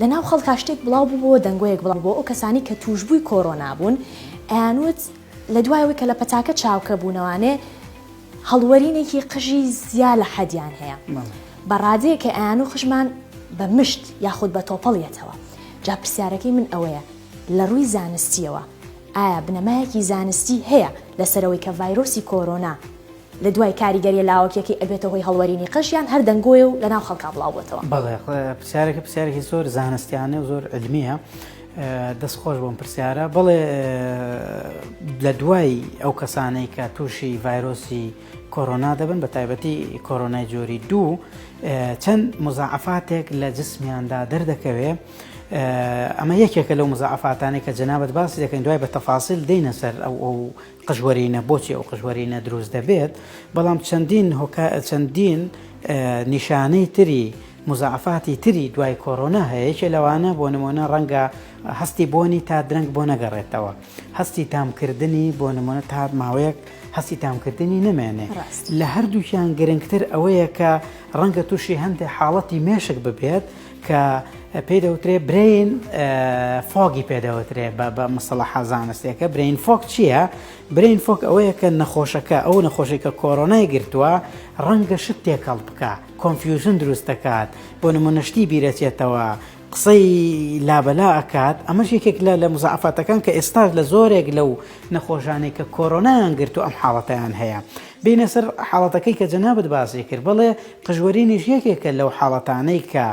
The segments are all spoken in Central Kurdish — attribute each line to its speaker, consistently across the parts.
Speaker 1: لەناو خەڵکا شتێک بڵاو بوو بۆ دەنگۆیەک بڵاو بۆ ئەو کەسانی کە توشبووی کۆرۆنا بوون ئەیانوت لە دوایەوەی کە لە پەتاکە چاوکە بوونەوانێ هەڵوەرینێکی قژی زیا لە حەدیان هەیە بەڕادەیە کە ئەیان و خژمان بە مشت یاخود بە تۆپەڵیەتەوە. جا پرسیارەکەی من ئەوەیە لە ڕووی زانستیەوە ئایا بنەمایەکی زانستی هەیە لەسەرەوەی کە ڤایرۆسی کۆرۆنا لە دوای کاریگەری لاوەکیەکەی ئەبێتە هۆی هەڵوەرینی قژیان هەر دەنگۆیە و لەناو خەڵکا بڵاو بێتەوە؟
Speaker 2: بەڵێ پرسیارێکی زۆر زانستیانە و زۆر علمیە، دەستخۆش بۆم پرسیارە. بڵێ لە دوای ئەو کەسانەی کە تووشی ڤایرۆسی کۆرۆنا دەبن بە تایبەتی کۆرۆنای جۆری 2 چەند مزاعفاتێک لە جسمیاندا دەردەکەوێ. ئەمە یەکێکە لەو مزاعفاتانەی کە جەنابەت باسی دەکەین دوای بە تەفاسیل دێنە سەر ئەو قژوەرینە بۆچی ئەو قژوەرینە دروست دەبێت، بەڵام چەندین نیشانەی تری مزاعفاتی تری دوای کۆرۆنا هەیە. یەکێ لەوانە بۆ نمونە ڕەنگە هەستی بۆنی تا درەنگ بۆ نەگەڕێتەوە، هەستی تامکردنی بۆ نمونە تا ماوەیەک هەستی تامکردنی نەمێنێ. لە هەردووکیان گرنگتر ئەوەیە کە ڕەنگە تووشی هەندێک حاڵەتی مێشک ببێت کە پێدەوترێ برین فۆگی پێدەوترێ بە مەسەڵەحە زانستیەکە. برین فۆک چییە؟ برین فۆک ئەوەیە کە نەخۆشەکە ئەو نەخۆشی کە کۆرۆنای گرتووە ڕەنگە شت تێکەڵ بکە، کۆنفیوژن دروست دەکات، بۆ نمونەشتی بیرەچێتەوە، قسەی لابەلا ئەکات. ئەمەش یەکێک لە مزاعفاتەکان کە ئێستا لە زۆرێک لەو نەخۆشانەی کە کۆرۆنایان گرتو ئەم حاڵەتەیان هەیە. بینە سەر حاڵەتەکەی کە جەنابەت باسی کرد، بڵێ قژوەرینیش یەکێکە لەو حاڵەتانەی کە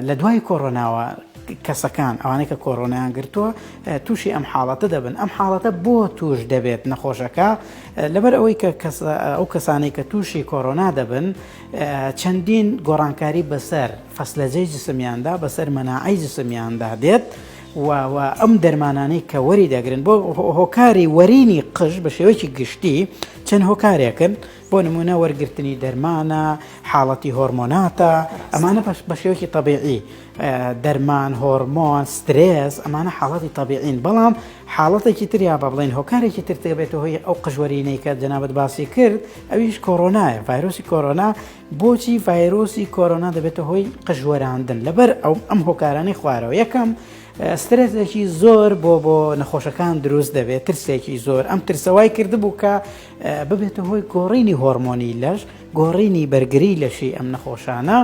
Speaker 2: لە دوای کۆرۆناوە کەسەکان ئەوانەی کە کۆرۆنایان گرتووە تووشی ئەم حاڵەتە دەبن. ئەم حاڵەتە بۆ توش دەبێت نەخۆشەکە لەبەر ئەوەی کە ئەو کەسانەی کە تووشی کۆرۆنا دەبن چەندین گۆڕانکاری بەسەر فەسلەجەی جسمیاندا بەسەر مەناعەی جسمیاندا دێت و ئەم دەرمانانەی کە وەری دەگرن بۆ هۆکاری وەرینی قژ بە شێوەیەکی گشتی چەند هۆکارێکن. بۆ نمونە وەرگرتنی دەرمانە، حاڵەتی هۆرمۆناتە، ئەمانە بە شێوەیەکی طبیعی دەرمان، هۆرمۆن، سترێس، ئەمانە حاڵەتی طبیعین. بەڵام حاڵەتێکی تریا بە بڵین هۆکارێکی تر دەبێتەوە هۆی ئەو قژوەرینەی کە جەنابەت باسی کرد، ئەویش کۆرۆنایە، ڤایرۆسی کۆرۆنا. بۆچی ڤایرۆسی کۆرۆنا دەبێتە هۆی قژوەراندن؟ لەبەر ئەم هۆکارانەی خوارەوە. یەکەم سترێسێکی زۆر بۆ نەخۆشەکان دروست دەبێت، ترسێکی زۆر. ئەم ترسەوای کردبوو کە ببێتە هۆی گۆڕینی هۆرمۆنی لەش، گۆڕینی بەرگری لەشی ئەم نەخۆشانە،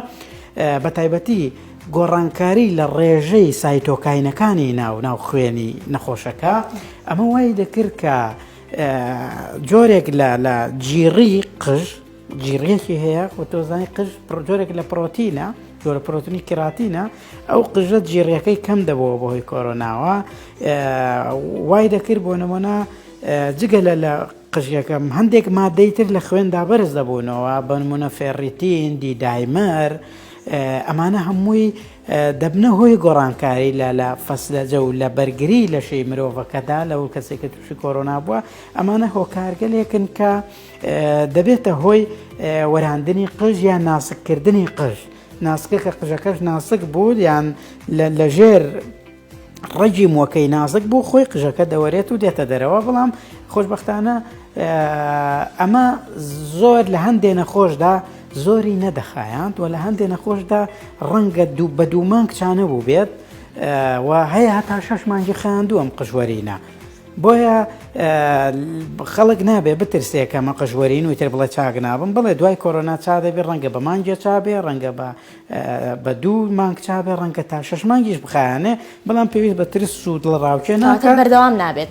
Speaker 2: بە تایبەتی گۆڕانکاری لە ڕێژەی سایتۆکاینەکانی ناو خوێنی نەخۆشەکە. ئەمە وای دەکرد کە جۆرێک لە جیڕی قژ، جیڕیەکی هەیە و تۆزانی قژ جۆرێک لە پرۆتینە، جۆرە پرۆتینی کراتینە، ئەو قژە جیڕیەکەی کەم دەبەوە بەهۆی کۆرۆناوە. وای دەکرد بۆ نمونە جگە لە قژیەکەم هەندێک مادەی تر لە خوێندا بەرز دەبوونەوە، بە نمونە فێڕیتین، دیدایمەر، ئەمانە هەمووی دەبنە هۆی گۆڕانکاری لە فەسلەجە و لە بەرگری لە شەی مرۆڤەکەدا لەو کەسێک کە تووشی کۆرۆنا بووە. ئەمانە هۆکارگەلێکن کە دەبێتە هۆی وەراندنی قژ یان ناسککردنی قژ. ناسکە کە قژەکەش ناسک بوو یان لەژێر ڕەجی مووەکەی نازک بوو خۆی قژەکە دەوەرێت و دێتە دەرەوە. بەڵام خۆشبەختانە ئەمە زۆر لە هەندێک نەخۆشدا زۆری نەدەخایاند و لە هەندێک نەخۆشدا ڕەنگە بە دوو مانگ چانە بوو بێت و هەیە هەتا 6 مانگی خایاندوو ئەم قژوەرینە. بۆیە خەڵک نابێ بترسێ کەمە قژوەرین و تر بڵێ چاک نابم، بڵێ دوای کۆرۆنا چا دەبێت ڕەنگە بە مانگێ چابێ، ڕەنگە بە 2 مانگ چابێ، ڕەنگە تا 6 مانگیش بخایانێ. بەڵام پێویست بە ترس و دڵڕاوکێ ناکات،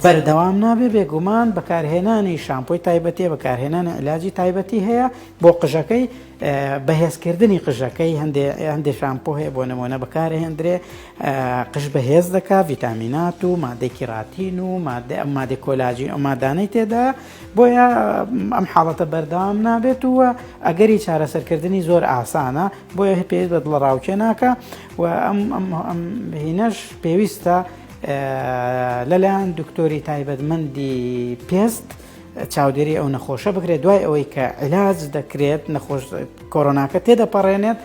Speaker 2: بەردەوام نابێ. بێگومان بەکارهێنانی شامپۆی تایبەتی، بەکارهێنانی علاجی تایبەتی هەیە بۆ قژەکەی، بەهێزکردنی قژەکەی. هەندێک شامپۆ هەیە بۆ نمونە بەکارهێندرێ قژ بەهێز دەکات، ڤیتامینات و مادەی کیراتین و مادەی کۆلاژین ئەو مادانەی تێدا. بۆیە ئەم حاڵەتە بەردەوام نابێت و ئەگەری چارەسەرکردنی زۆر ئاسانە، بۆیە پێویست بە دڵڕاوکێ ناکە و ئەم هینەش پێویستە لەلایەن دکتۆری تایبەتمەندی پێست چاودێری ئەو نەخۆشە بکرێت. دوای ئەوەی کە علاج دەکرێت نەخۆش کۆرۆناکە تێدەپەڕێنێت،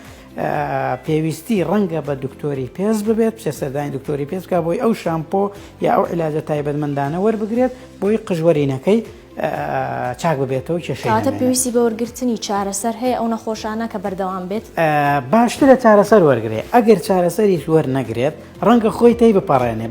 Speaker 2: پێویستی ڕەنگە بە دکتۆری پێست ببێت، پێسەردانی دکتۆری پێست بکە بۆی ئەو شامپۆ یا ئەو علاجە تایبەتمەندانە وەربگرێت بۆی قژوەرینەکەی چاک ببێتەوە کێشەی
Speaker 1: کاتە
Speaker 2: نامێنێت.
Speaker 1: پێویستی بە وەرگرتنی چارەسەر هەیە ئەو نەخۆشانە کە بەردەوام بێت
Speaker 2: باشترە چارەسەر وەرگێت ئەگەر چارەسەریش وەرنەگرێت ڕەنگە خۆی تێی بپەڕێنێ